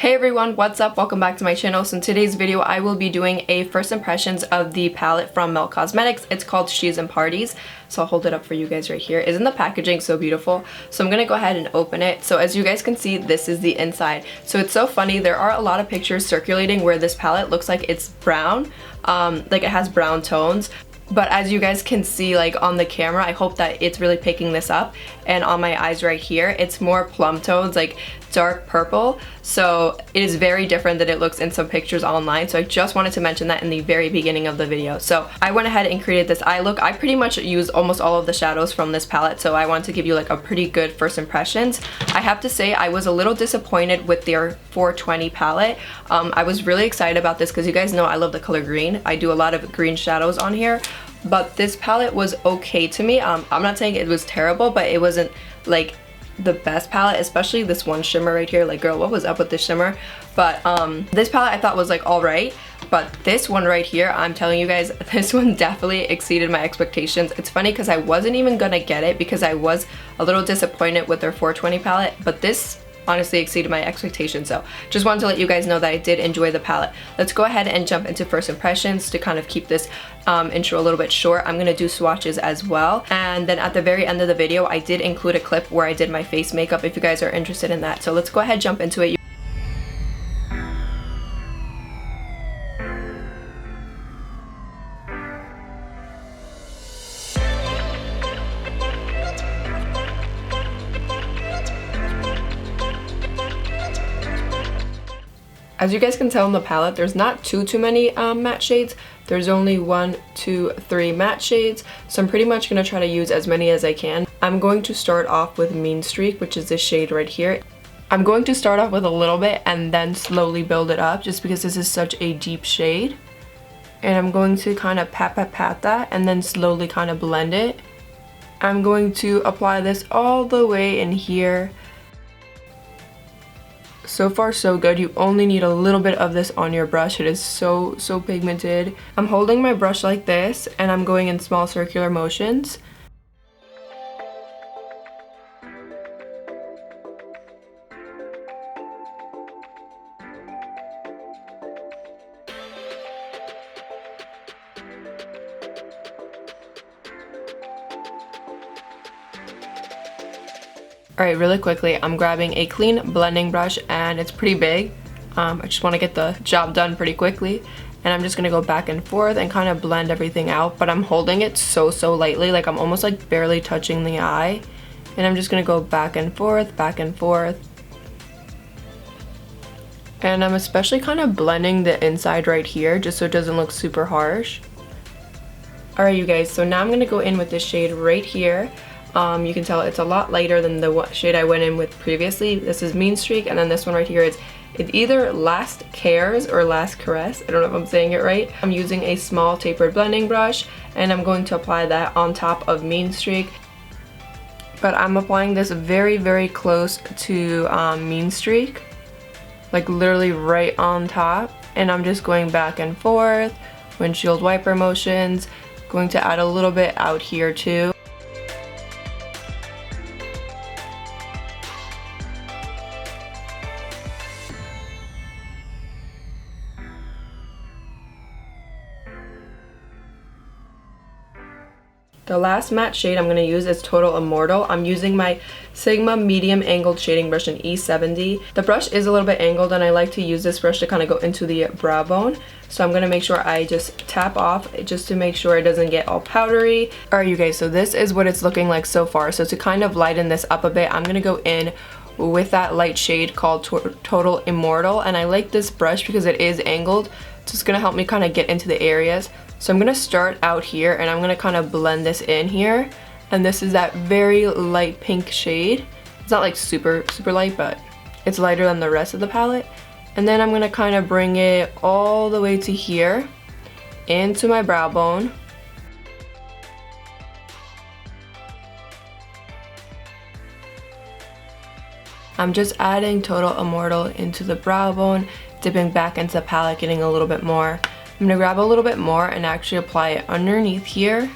Hey everyone, what's up? Welcome back to my channel. So in today's video I will be doing a first impressions of the palette from Melt Cosmetics. It's called She's and Parties. So I'll hold it up for you guys right here. Isn't the packaging so beautiful? So I'm gonna go ahead and open it. So as you guys can see, this is the inside. So it's so funny, there are a lot of pictures circulating where this palette looks like it's brown, like it has brown tones. But as you guys can see, like on the camera, I hope that it's really picking this up. And on my eyes right here, it's more plum tones, like dark purple. So it is very different than it looks in some pictures online. So I just wanted to mention that in the very beginning of the video. So I went ahead and created this eye look. I pretty much use almost all of the shadows from this palette. So I want to give you like a pretty good first impressions. I have to say I was a little disappointed with their 420 palette. I was really excited about this because you guys know I love the color green. I do a lot of green shadows on here. But this palette was okay to me. I'm not saying it was terrible, but it wasn't like the best palette, especially this one shimmer right here. Like, girl, what was up with this shimmer? But this palette I thought was like all right, but this one right here, I'm telling you guys, this one definitely exceeded my expectations. It's funny because I wasn't even gonna get it because I was a little disappointed with their 420 palette, but this honestly exceeded my expectations. So just wanted to let you guys know that I did enjoy the palette. Let's go ahead and jump into first impressions to kind of keep this intro a little bit short. I'm gonna do swatches as well, and then at the very end of the video I did include a clip where I did my face makeup if you guys are interested in that. So let's go ahead, jump into it. As you guys can tell in the palette, there's not too many matte shades. There's only 1, 2, 3 matte shades. So I'm pretty much going to try to use as many as I can. I'm going to start off with Mean Streak, which is this shade right here. I'm going to start off with a little bit and then slowly build it up just because this is such a deep shade. And I'm going to kind of pat that and then slowly kind of blend it. I'm going to apply this all the way in here. So far so good. You only need a little bit of this on your brush. It is so pigmented. I'm holding my brush like this and I'm going in small circular motions. Alright, really quickly, I'm grabbing a clean blending brush and it's pretty big. I just want to get the job done pretty quickly. And I'm just going to go back and forth and kind of blend everything out. But I'm holding it so lightly, like I'm almost like barely touching the eye. And I'm just going to go back and forth, back and forth. And I'm especially kind of blending the inside right here just so it doesn't look super harsh. Alright you guys, so now I'm going to go in with this shade right here. You can tell it's a lot lighter than the shade I went in with previously. This is Mean Streak, and then this one right here is either Last Cares or Last Caress. I don't know if I'm saying it right. I'm using a small tapered blending brush and I'm going to apply that on top of Mean Streak. But I'm applying this very close to Mean Streak, like literally right on top, and I'm just going back and forth, windshield wiper motions, going to add a little bit out here too. The last matte shade I'm going to use is Total Immortal. I'm using my Sigma medium angled shading brush in E70. The brush is a little bit angled and I like to use this brush to kind of go into the brow bone. So I'm going to make sure I just tap off just to make sure it doesn't get all powdery. Alright you guys, so this is what it's looking like so far. So to kind of lighten this up a bit, I'm going to go in with that light shade called Total Immortal. And I like this brush because it is angled. So it's going to help me kind of get into the areas. So I'm going to start out here and I'm going to kind of blend this in here. And this is that very light pink shade. It's not like super light, but it's lighter than the rest of the palette. And then I'm going to kind of bring it all the way to here, into my brow bone. I'm just adding Total Immortal into the brow bone, dipping back into the palette, getting a little bit more. I'm going to grab a little bit more and actually apply it underneath here.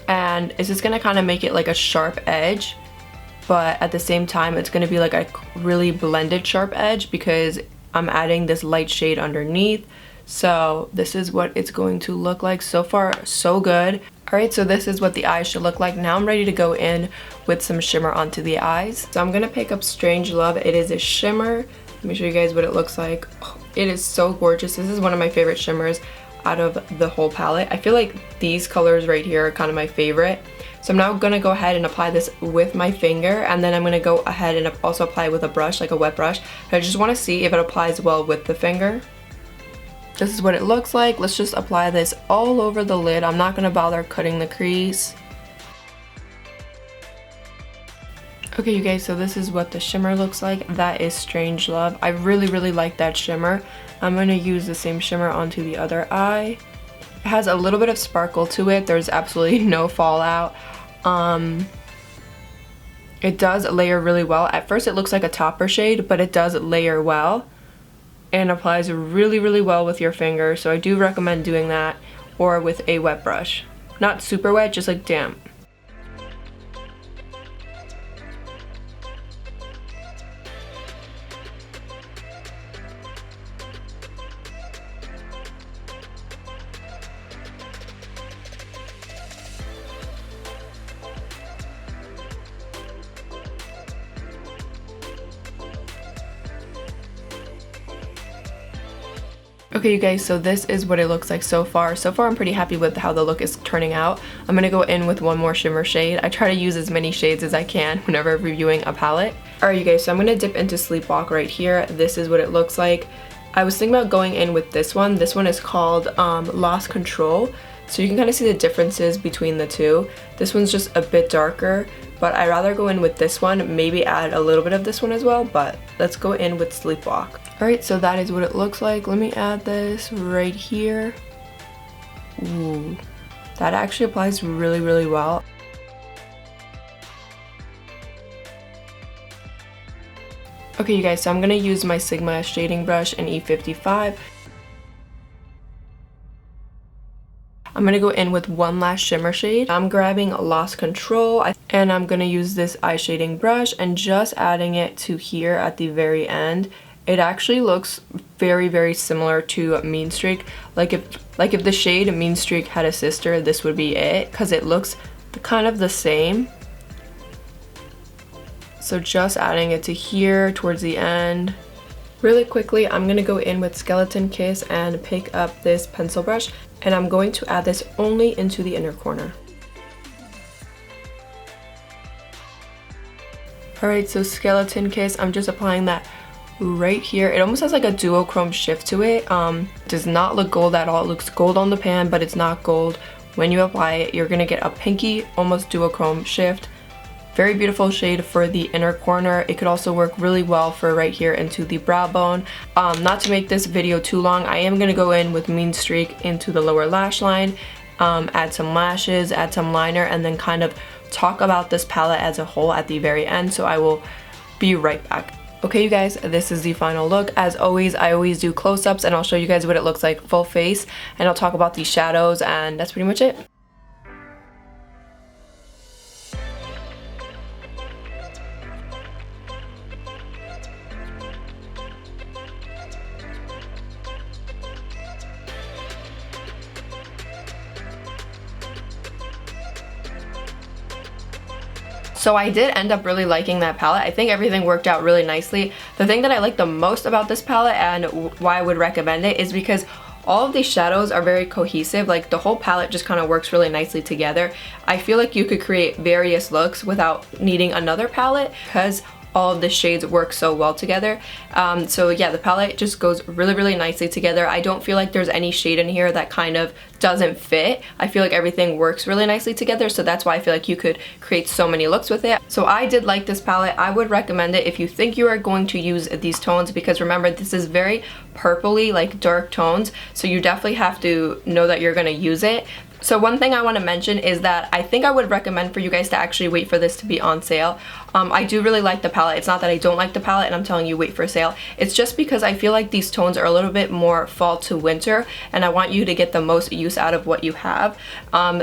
And it's just going to kind of make it like a sharp edge. but at the same time it's going to be like a really blended sharp edge because I'm adding this light shade underneath. So this is what it's going to look like. So far, so good. Alright, so this is what the eyes should look like. Now I'm ready to go in with some shimmer onto the eyes. So I'm going to pick up Strangelove. It is a shimmer. Let me show you guys what it looks like. Oh, it is so gorgeous. This is one of my favorite shimmers out of the whole palette. I feel like these colors right here are kind of my favorite. So I'm now going to go ahead and apply this with my finger, and then I'm going to go ahead and also apply it with a brush, like a wet brush. I just want to see if it applies well with the finger. This is what it looks like. Let's just apply this all over the lid. I'm not going to bother cutting the crease. Okay, you guys, so this is what the shimmer looks like. That is Strangelove. I really like that shimmer. I'm going to use the same shimmer onto the other eye. It has a little bit of sparkle to it. There's absolutely no fallout. It does layer really well. At first it looks like a topper shade, but it does layer well and applies really well with your finger. So I do recommend doing that, or with a wet brush. Not super wet, just like damp. Okay, you guys, so this is what it looks like so far. So far, I'm pretty happy with how the look is turning out. I'm going to go in with one more shimmer shade. I try to use as many shades as I can whenever reviewing a palette. Alright, you guys, so I'm going to dip into Sleepwalk right here. This is what it looks like. I was thinking about going in with this one. This one is called Lost Control. So you can kind of see the differences between the two. This one's just a bit darker, but I'd rather go in with this one, maybe add a little bit of this one as well, but let's go in with Sleepwalk. Alright, so that is what it looks like. Let me add this right here. Ooh, that actually applies really well. Okay, you guys, so I'm going to use my Sigma shading brush in E55. I'm going to go in with one last shimmer shade. I'm grabbing Lost Control, and I'm going to use this eye shading brush and just adding it to here at the very end. It actually looks very similar to Mean Streak. Like if the shade Mean Streak had a sister, this would be it, because it looks kind of the same. So just adding it to here towards the end. Really quickly, I'm going to go in with Skeleton Kiss and pick up this pencil brush, and I'm going to add this only into the inner corner. Alright, so Skeleton Kiss, I'm just applying that right here. It almost has like a duochrome shift to it. Does not look gold at all. It looks gold on the pan, but it's not gold. When you apply it, you're going to get a pinky, almost duochrome shift. Very beautiful shade for the inner corner. It could also work really well for right here into the brow bone. Not to make this video too long, I am going to go in with Mean Streak into the lower lash line, add some lashes, add some liner, and then kind of talk about this palette as a whole at the very end. So I will be right back. Okay, you guys, this is the final look. As always, I always do close-ups, and I'll show you guys what it looks like full face, and I'll talk about the shadows, and that's pretty much it. So I did end up really liking that palette. I think everything worked out really nicely. The thing that I like the most about this palette and why I would recommend it is because all of these shadows are very cohesive. Like the whole palette just kind of works really nicely together. I feel like you could create various looks without needing another palette because all of the shades work so well together. So yeah, the palette just goes really nicely together. I don't feel like there's any shade in here that kind of doesn't fit. I feel like everything works really nicely together, so that's why I feel like you could create so many looks with it. So I did like this palette. I would recommend it if you think you are going to use these tones, because remember, this is very purpley, like dark tones, so you definitely have to know that you're going to use it. So one thing I want to mention is that I think I would recommend for you guys to actually wait for this to be on sale. I do really like the palette. It's not that I don't like the palette and I'm telling you wait for sale. It's just because I feel like these tones are a little bit more fall to winter and I want you to get the most use out of what you have.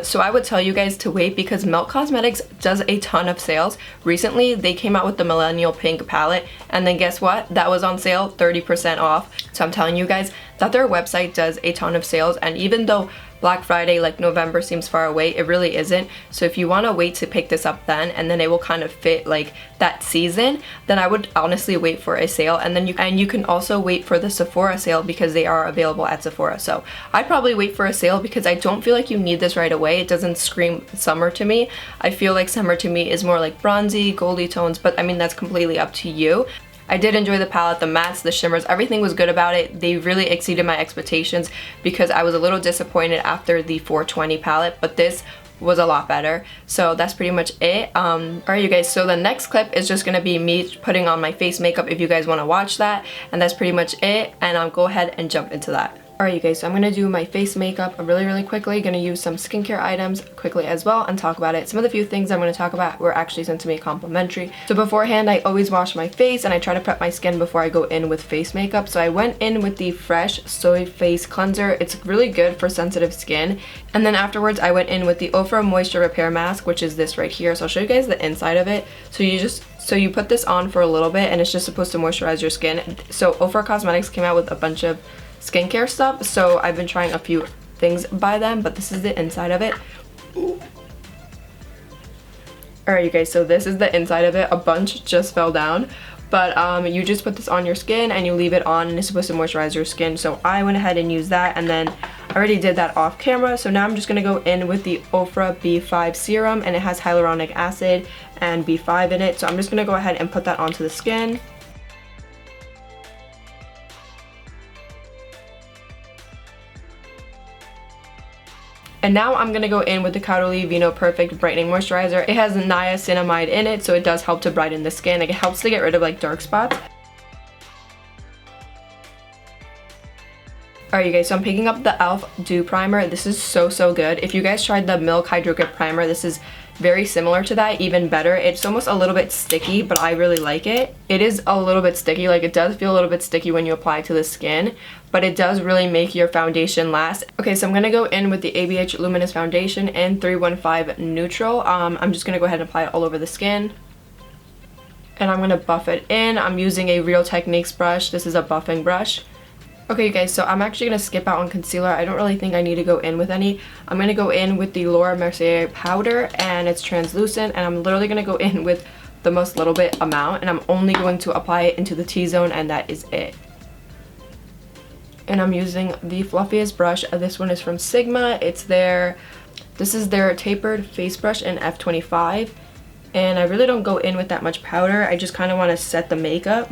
So I would tell you guys to wait because Melt Cosmetics does a ton of sales. Recently they came out with the Millennial Pink palette and then guess what? That was on sale, 30% off. So I'm telling you guys that their website does a ton of sales, and even though Black Friday, like November, seems far away, it really isn't. So if you want to wait to pick this up then, and then it will kind of fit like that season, then I would honestly wait for a sale. And then you can also wait for the Sephora sale because they are available at Sephora. So I'd probably wait for a sale because I don't feel like you need this right away. It doesn't scream summer to me. I feel like summer to me is more like bronzy, goldy tones, but I mean that's completely up to you. I did enjoy the palette, the mattes, the shimmers, everything was good about it. They really exceeded my expectations because I was a little disappointed after the 420 palette, but this was a lot better. So that's pretty much it. Alright you guys, so the next clip is just gonna be me putting on my face makeup if you guys want to watch that, and that's pretty much it, and I'll go ahead and jump into that. Alright you guys, so I'm going to do my face makeup really quickly. Going to use some skincare items quickly as well and talk about it. Some of the few things I'm going to talk about were actually sent to me complimentary. So beforehand, I always wash my face and I try to prep my skin before I go in with face makeup. So I went in with the Fresh Soy Face Cleanser. It's really good for sensitive skin. And then afterwards, I went in with the Ofra Moisture Repair Mask, which is this right here. So I'll show you guys the inside of it. So you put this on for a little bit and it's just supposed to moisturize your skin. So Ofra Cosmetics came out with a bunch of skincare stuff, so I've been trying a few things by them, but this is the inside of it. Alright you guys, so this is the inside of it. A bunch just fell down, but you just put this on your skin and you leave it on and it's supposed to moisturize your skin. So I went ahead and used that, and then I already did that off camera. So now I'm just going to go in with the Ofra B5 Serum, and it has hyaluronic acid and B5 in it. So I'm just going to go ahead and put that onto the skin. And now I'm going to go in with the Caudalie Vino Perfect Brightening Moisturizer. It has niacinamide in it, so it does help to brighten the skin. Like, it helps to get rid of like dark spots. Alright you guys, so I'm picking up the e.l.f. Dew Primer. This is so good. If you guys tried the Milk Hydro Grip Primer, this is very similar to that, even better. It's almost a little bit sticky, but I really like it. It is a little bit sticky, like it does feel a little bit sticky when you apply it to the skin, but it does really make your foundation last. Okay, so I'm going to go in with the ABH Luminous Foundation in 315 Neutral. I'm just going to go ahead and apply it all over the skin. And I'm going to buff it in. I'm using a Real Techniques brush. This is a buffing brush. Okay, you guys, so I'm actually going to skip out on concealer. I don't really think I need to go in with any. I'm going to go in with the Laura Mercier powder, and it's translucent, and I'm literally going to go in with the most little bit amount, and I'm only going to apply it into the T-zone, and that is it. And I'm using the fluffiest brush. This one is from Sigma. This is their tapered face brush in F25, and I really don't go in with that much powder. I just kind of want to set the makeup.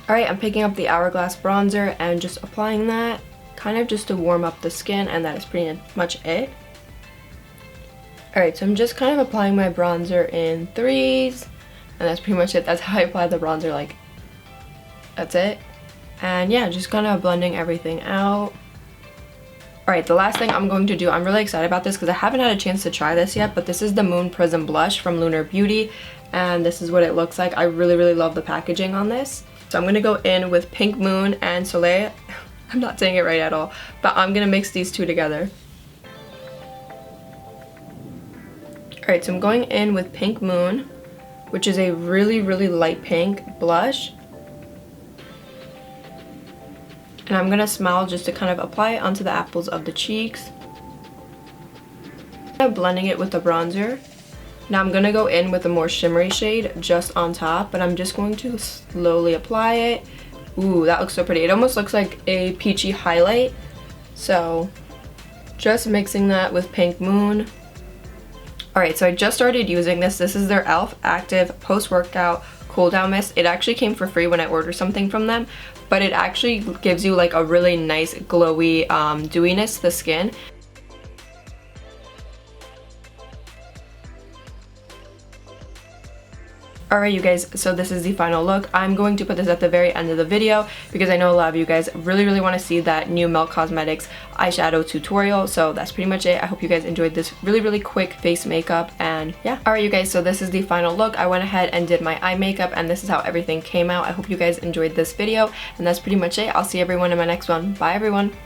Alright, I'm picking up the Hourglass bronzer and just applying that, kind of just to warm up the skin, and that is pretty much it. Alright, so I'm just kind of applying my bronzer in threes, and that's pretty much it. That's how I apply the bronzer, like, that's it. And yeah, just kind of blending everything out. Alright, the last thing I'm going to do, I'm really excited about this because I haven't had a chance to try this yet, but this is the Moon Prism Blush from Lunar Beauty, and this is what it looks like. I really love the packaging on this. So I'm going to go in with Pink Moon and Soleil. I'm not saying it right at all, but I'm going to mix these two together. Alright, so I'm going in with Pink Moon, which is a really light pink blush. And I'm going to smile just to kind of apply it onto the apples of the cheeks. I'm blending it with the bronzer. Now I'm going to go in with a more shimmery shade just on top, but I'm just going to slowly apply it. Ooh, that looks so pretty. It almost looks like a peachy highlight. So just mixing that with Pink Moon. Alright, so I just started using this. This is their e.l.f. Active Post-Workout Cool Down Mist. It actually came for free when I ordered something from them, but it actually gives you like a really nice glowy dewiness to the skin. Alright you guys, so this is the final look. I'm going to put this at the very end of the video because I know a lot of you guys really want to see that new Melt Cosmetics eyeshadow tutorial. So that's pretty much it. I hope you guys enjoyed this really quick face makeup, and yeah. Alright you guys, so this is the final look. I went ahead and did my eye makeup, and this is how everything came out. I hope you guys enjoyed this video, and that's pretty much it. I'll see everyone in my next one. Bye everyone!